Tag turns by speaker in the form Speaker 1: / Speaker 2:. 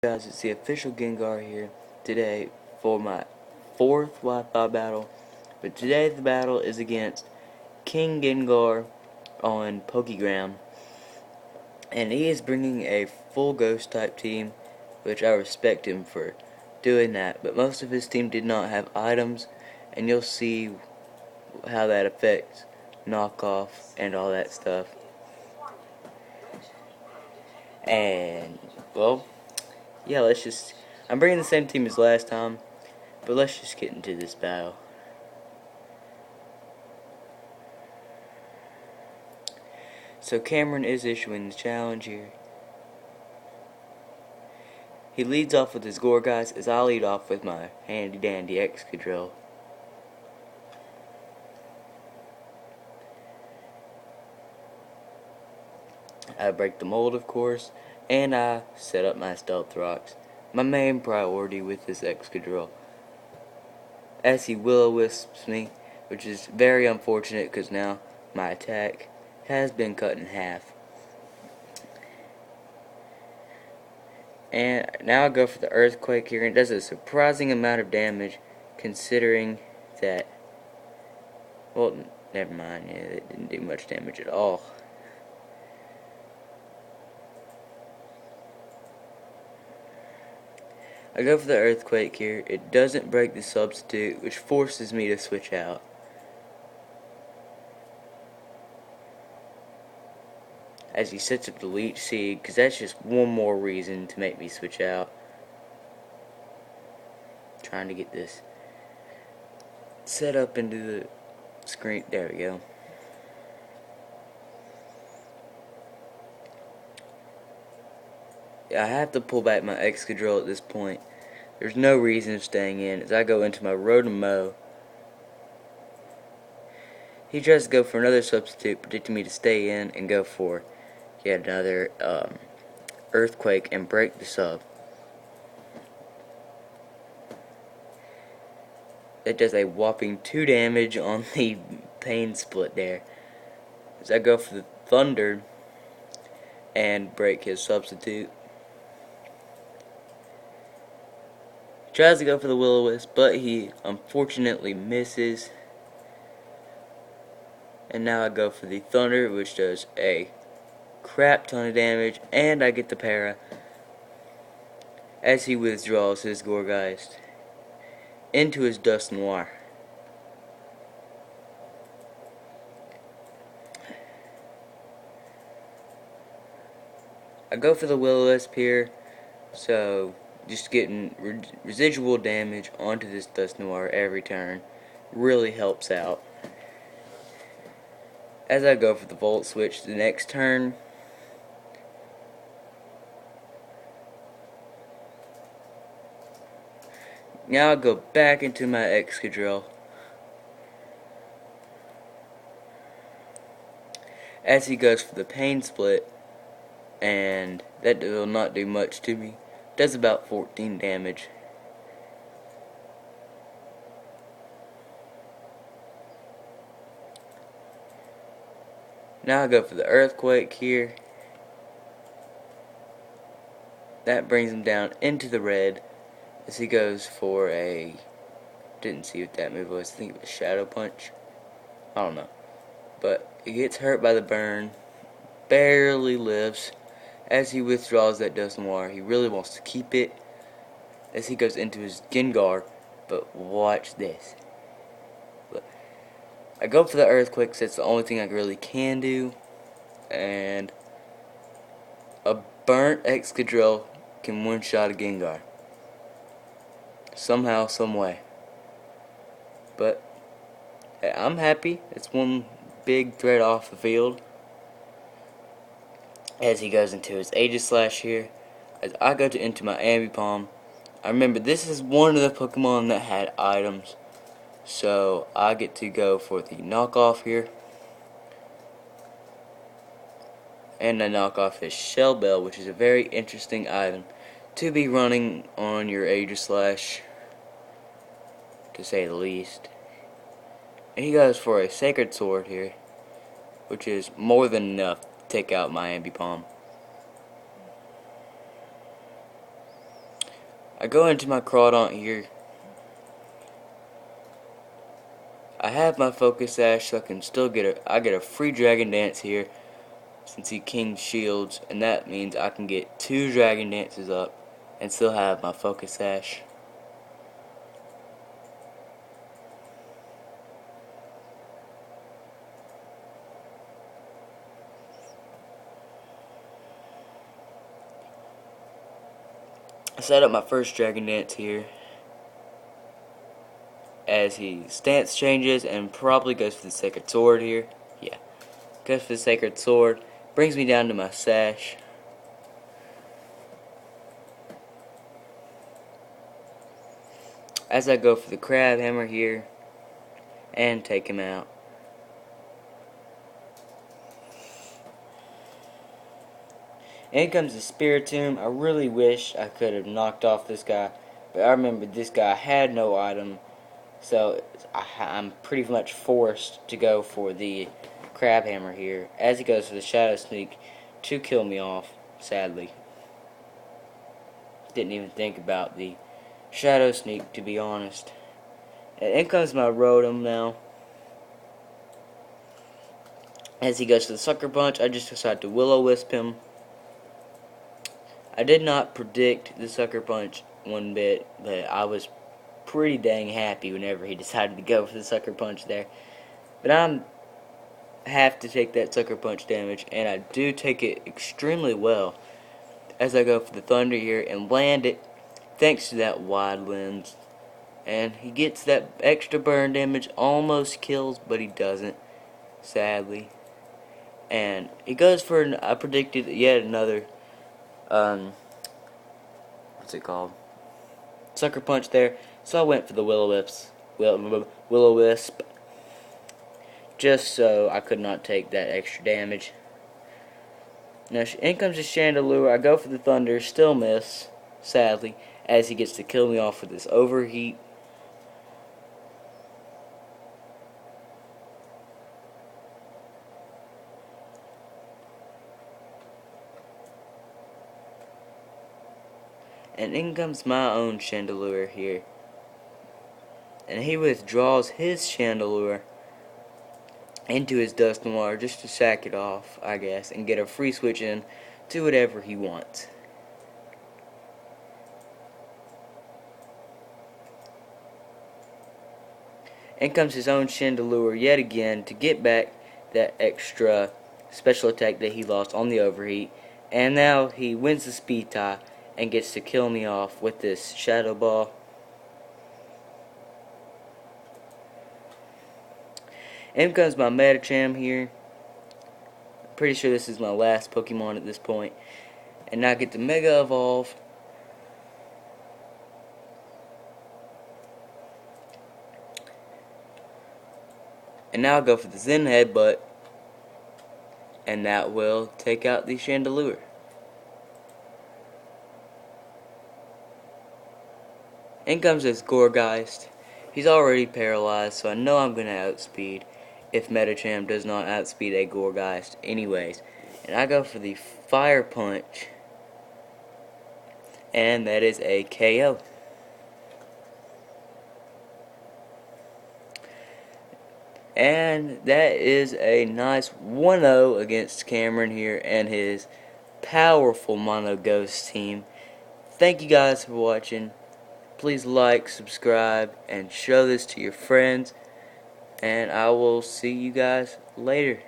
Speaker 1: Guys, it's the official Gengar here today for my 4th Wi-Fi battle. But today the battle is against King Gengar on PokeGram. And he is bringing a full ghost type team, which I respect him for doing that. But most of his team did not have items, and you'll see how that affects knockoff and all that stuff. And, well, yeah, I'm bringing the same team as last time, but let's just get into this battle. So Cameron is issuing the challenge here. He leads off with his Gorgeist as I lead off with my handy dandy Excadrill. I break the mold, of course, and I set up my Stealth Rocks, my main priority with this Excadrill, as he Will-O-Wisps me, which is very unfortunate because now my attack has been cut in half. And now I go for the Earthquake here, and it does a surprising amount of damage considering that, well, never mind, yeah, it didn't do much damage at all. I go for the Earthquake here. It doesn't break the substitute, which forces me to switch out. As he sets up the Leech Seed, because that's just one more reason to make me switch out. Trying to get this set up into the screen. There we go. I have to pull back my Excadrill at this point. There's no reason of staying in as I go into my Rotom-Mow. He tries to go for another substitute, predicting me to stay in and go for yet another Earthquake and break the sub. It does a whopping 2 damage on the Pain Split there. As I go for the Thunder and break his substitute. Tries to go for the Will-O-Wisp, but he unfortunately misses. And now I go for the Thunder, which does a crap ton of damage, and I get the Para as he withdraws his Gorgeist into his Dust Noir. I go for the Will-O-Wisp here, so just getting residual damage onto this Dust Noir every turn really helps out. As I go for the Volt Switch the next turn, now I go back into my Excadrill as he goes for the Pain Split, and that will not do much to me. Does about 14 damage. Now I go for the Earthquake here. That brings him down into the red as he goes for a, didn't see what that move was, I think it was Shadow Punch. I don't know. But he gets hurt by the burn, barely lives. As he withdraws that Dust Noir, he really wants to keep it as he goes into his Gengar, but watch this. Look. I go for the Earthquake because that's the only thing I really can do, and a burnt Excadrill can one-shot a Gengar. Somehow, some way. But I'm happy. It's one big threat off the field. As he goes into his Aegislash here, as I go into my Ambipom. I remember this is one of the Pokemon that had items, so I get to go for the knockoff here. And I knock off his Shell Bell, which is a very interesting item to be running on your Aegislash, to say the least. And he goes for a Sacred Sword here, which is more than enough to take out my Ambipom. I go into my Crawdaunt here. I have my Focus Sash, so I can still get a free Dragon Dance here, since he King Shields, and that means I can get 2 Dragon Dances up and still have my Focus Sash. I set up my first Dragon Dance here as he stance changes and probably goes for the Sacred Sword here. Yeah, goes for the Sacred Sword. Brings me down to my Sash. As I go for the Crab Hammer here and take him out. In comes the Spiritomb. I really wish I could have knocked off this guy, but I remember this guy had no item, so I'm pretty much forced to go for the Crab Hammer here, as he goes for the Shadow Sneak to kill me off, sadly. Didn't even think about the Shadow Sneak, to be honest. And in comes my Rotom now. As he goes to the Sucker Punch, I just decide to Will-O-Wisp him. I did not predict the Sucker Punch one bit, but I was pretty dang happy whenever he decided to go for the Sucker Punch there. But I have to take that Sucker Punch damage, and I do take it extremely well as I go for the Thunder here and land it thanks to that wide lens. And he gets that extra burn damage, almost kills, but he doesn't, sadly. And he goes for, I predicted yet another, what's it called? Sucker Punch there. So I went for the Will-O-Wisp, just so I could not take that extra damage. Now in comes the Chandelure. I go for the Thunder, still miss, sadly, as he gets to kill me off with this Overheat. And in comes my own Chandelure here. And he withdraws his Chandelure into his Dusknoir just to sack it off, I guess, and get a free switch in to whatever he wants. In comes his own Chandelure yet again to get back that extra special attack that he lost on the Overheat. And now he wins the speed tie and gets to kill me off with this Shadow Ball. In comes my Medicham here. Pretty sure this is my last Pokemon at this point. And now I get to Mega Evolve. And now I'll go for the Zen Headbutt. And that will take out the Chandelure. In comes this Gourgeist. He's already paralyzed, so I know I'm going to outspeed if Medicham does not outspeed a Gourgeist anyways. And I go for the Fire Punch. And that is a KO. And that is a nice 1-0 against Cameron here and his powerful Mono Ghost team. Thank you guys for watching. Please like, subscribe, and show this to your friends. And I will see you guys later.